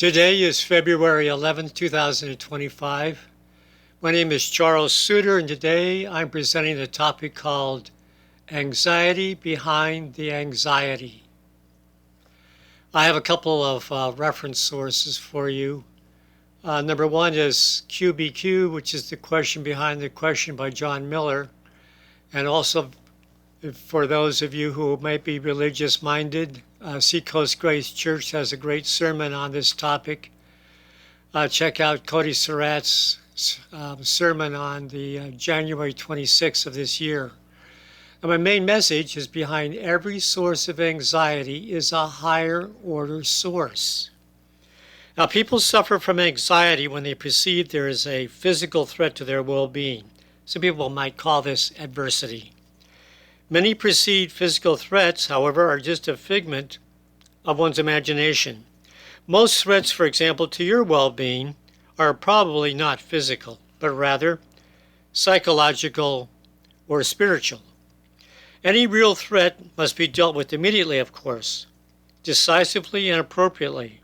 Today is February 11th, 2025. My name is Charles Suter, and today I'm presenting a topic called Anxiety Behind the Anxiety. I have a couple of reference sources for you. Number one is QBQ, which is the question behind the question by John Miller. And also, for those of you who might be religious minded, Seacoast Grace Church has a great sermon on this topic. Check out Cody Surratt's sermon on the January 26th of this year. And my main message is behind every source of anxiety is a higher order source. Now, people suffer from anxiety when they perceive there is a physical threat to their well-being. Some people might call this adversity. Many perceived physical threats, however, are just a figment of one's imagination. Most threats, for example, to your well-being are probably not physical, but rather psychological or spiritual. Any real threat must be dealt with immediately, of course, decisively and appropriately.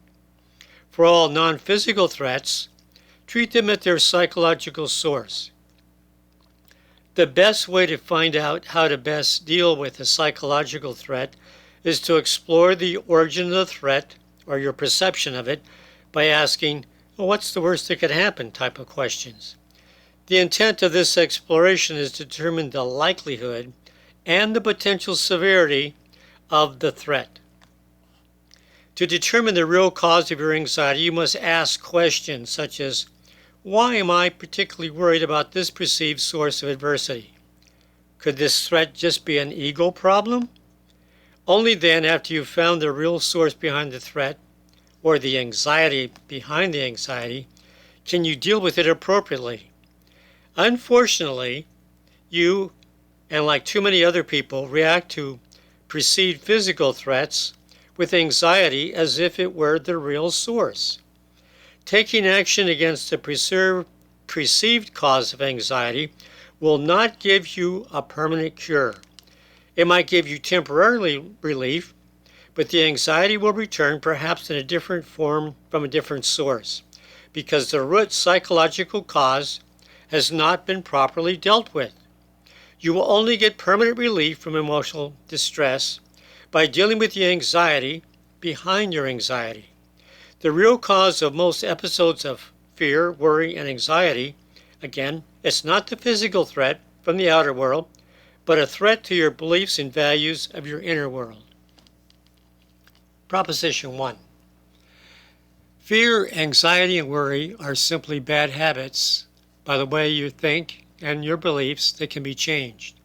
For all non-physical threats, treat them at their psychological source. The best way to find out how to best deal with a psychological threat is to explore the origin of the threat or your perception of it by asking, well, what's the worst that could happen type of questions. The intent of this exploration is to determine the likelihood and the potential severity of the threat. To determine the real cause of your anxiety, you must ask questions such as, why am I particularly worried about this perceived source of adversity? Could this threat just be an ego problem? Only then, after you've found the real source behind the threat, or the anxiety behind the anxiety, can you deal with it appropriately. Unfortunately, you, and like too many other people, react to perceived physical threats with anxiety as if it were the real source. Taking action against the perceived cause of anxiety will not give you a permanent cure. It might give you temporary relief, but the anxiety will return perhaps in a different form from a different source, because the root psychological cause has not been properly dealt with. You will only get permanent relief from emotional distress by dealing with the anxiety behind your anxiety. The real cause of most episodes of fear, worry, and anxiety, again, it's not the physical threat from the outer world, but a threat to your beliefs and values of your inner world. Proposition 1. Fear, anxiety, and worry are simply bad habits by the way you think and your beliefs that can be changed.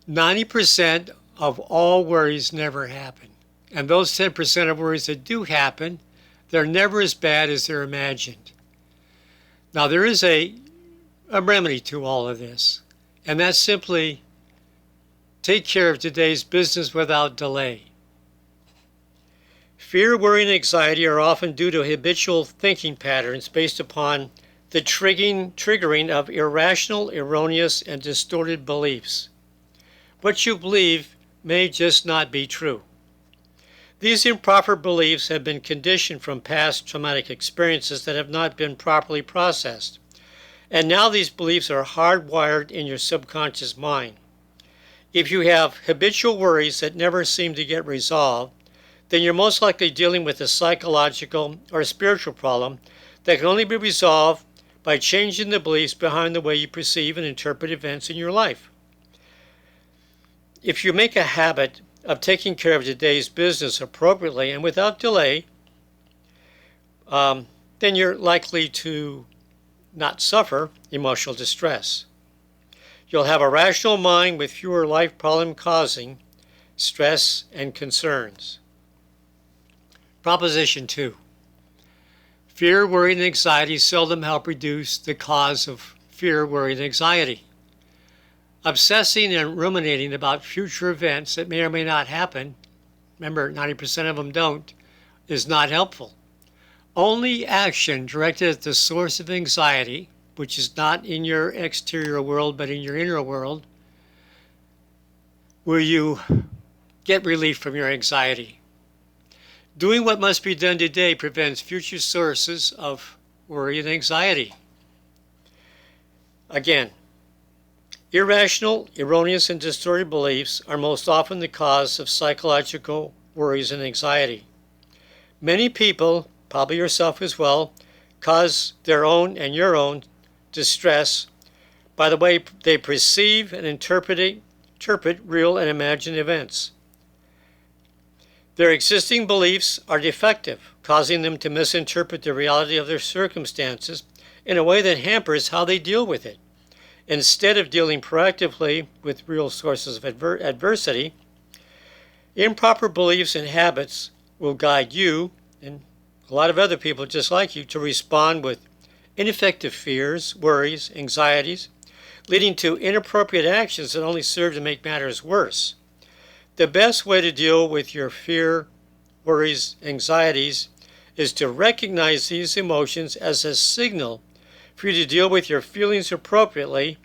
90% of all worries never happen. And those 10% of worries that do happen, they're never as bad as they're imagined. Now, there is a remedy to all of this, and that's simply take care of today's business without delay. Fear, worry, and anxiety are often due to habitual thinking patterns based upon the triggering of irrational, erroneous, and distorted beliefs. What you believe may just not be true. These improper beliefs have been conditioned from past traumatic experiences that have not been properly processed. And now these beliefs are hardwired in your subconscious mind. If you have habitual worries that never seem to get resolved, then you're most likely dealing with a psychological or spiritual problem that can only be resolved by changing the beliefs behind the way you perceive and interpret events in your life. If you make a habit of taking care of today's business appropriately and without delay, then you're likely to not suffer emotional distress. You'll have a rational mind with fewer life problem causing stress and concerns. Proposition 2. Fear, worry, and anxiety seldom help reduce the cause of fear, worry, and anxiety. Obsessing and ruminating about future events that may or may not happen, remember 90% of them don't, is not helpful. Only action directed at the source of anxiety, which is not in your exterior world but in your inner world, will you get relief from your anxiety. Doing what must be done today prevents future sources of worry and anxiety. Again, irrational, erroneous, and distorted beliefs are most often the cause of psychological worries and anxiety. Many people, probably yourself as well, cause their own and your own distress by the way they perceive and interpret real and imagined events. Their existing beliefs are defective, causing them to misinterpret the reality of their circumstances in a way that hampers how they deal with it. Instead of dealing proactively with real sources of adversity, improper beliefs and habits will guide you, and a lot of other people just like you, to respond with ineffective fears, worries, anxieties, leading to inappropriate actions that only serve to make matters worse. The best way to deal with your fear, worries, anxieties is to recognize these emotions as a signal for you to deal with your feelings appropriately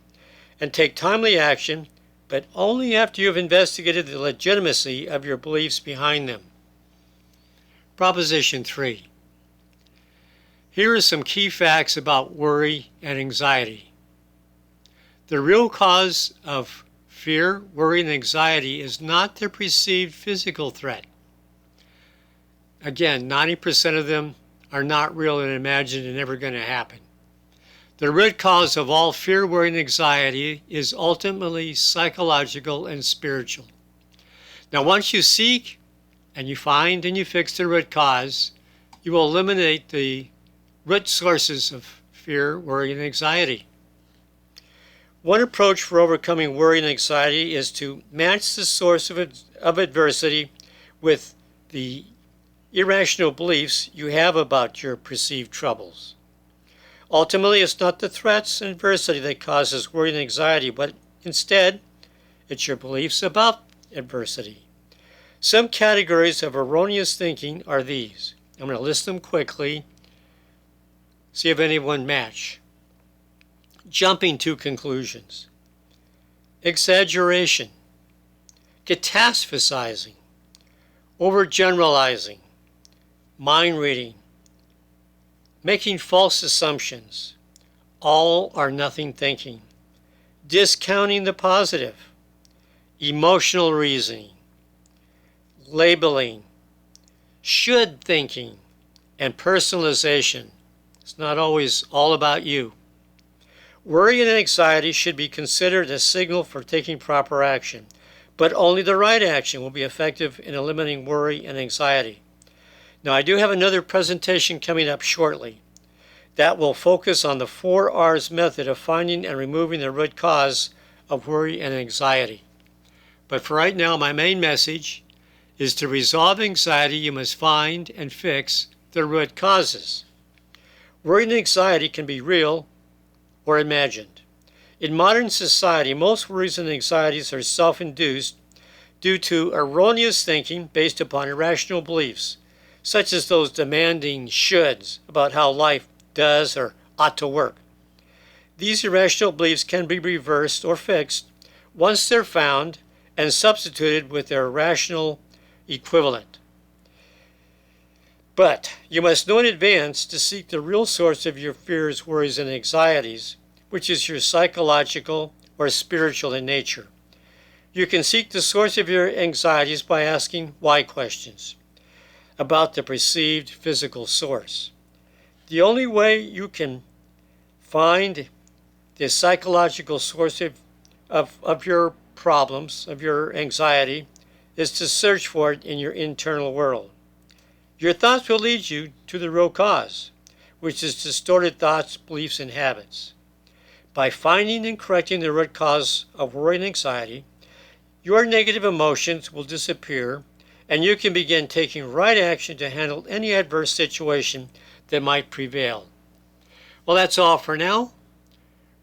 and take timely action, but only after you have investigated the legitimacy of your beliefs behind them. Proposition 3. Here are some key facts about worry and anxiety. The real cause of fear, worry, and anxiety is not the perceived physical threat. Again, 90% of them are not real and imagined and never going to happen. The root cause of all fear, worry, and anxiety is ultimately psychological and spiritual. Now, once you seek and you find and you fix the root cause, you will eliminate the root sources of fear, worry, and anxiety. One approach for overcoming worry and anxiety is to match the source of adversity with the irrational beliefs you have about your perceived troubles. Ultimately, it's not the threats and adversity that causes worry and anxiety, but instead, it's your beliefs about adversity. Some categories of erroneous thinking are these. I'm going to list them quickly, see if any one match. Jumping to conclusions, exaggeration, catastrophizing, overgeneralizing, mind reading, making false assumptions, all or nothing thinking, discounting the positive, emotional reasoning, labeling, should thinking, and personalization. It's not always all about you. Worry and anxiety should be considered a signal for taking proper action, but only the right action will be effective in eliminating worry and anxiety. Now, I do have another presentation coming up shortly that will focus on the 4 R's method of finding and removing the root cause of worry and anxiety. But for right now, my main message is to resolve anxiety, you must find and fix the root causes. Worry and anxiety can be real or imagined. In modern society, most worries and anxieties are self-induced due to erroneous thinking based upon irrational beliefs, such as those demanding shoulds about how life does or ought to work. These irrational beliefs can be reversed or fixed once they're found and substituted with their rational equivalent. But you must know in advance to seek the real source of your fears, worries, and anxieties, which is your psychological or spiritual in nature. You can seek the source of your anxieties by asking why questions about the perceived physical source. The only way you can find the psychological source of your problems, of your anxiety, is to search for it in your internal world. Your thoughts will lead you to the real cause, which is distorted thoughts, beliefs, and habits. By finding and correcting the root cause of worry and anxiety, your negative emotions will disappear, and you can begin taking right action to handle any adverse situation that might prevail. Well, that's all for now.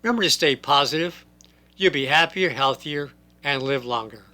Remember to stay positive. You'll be happier, healthier, and live longer.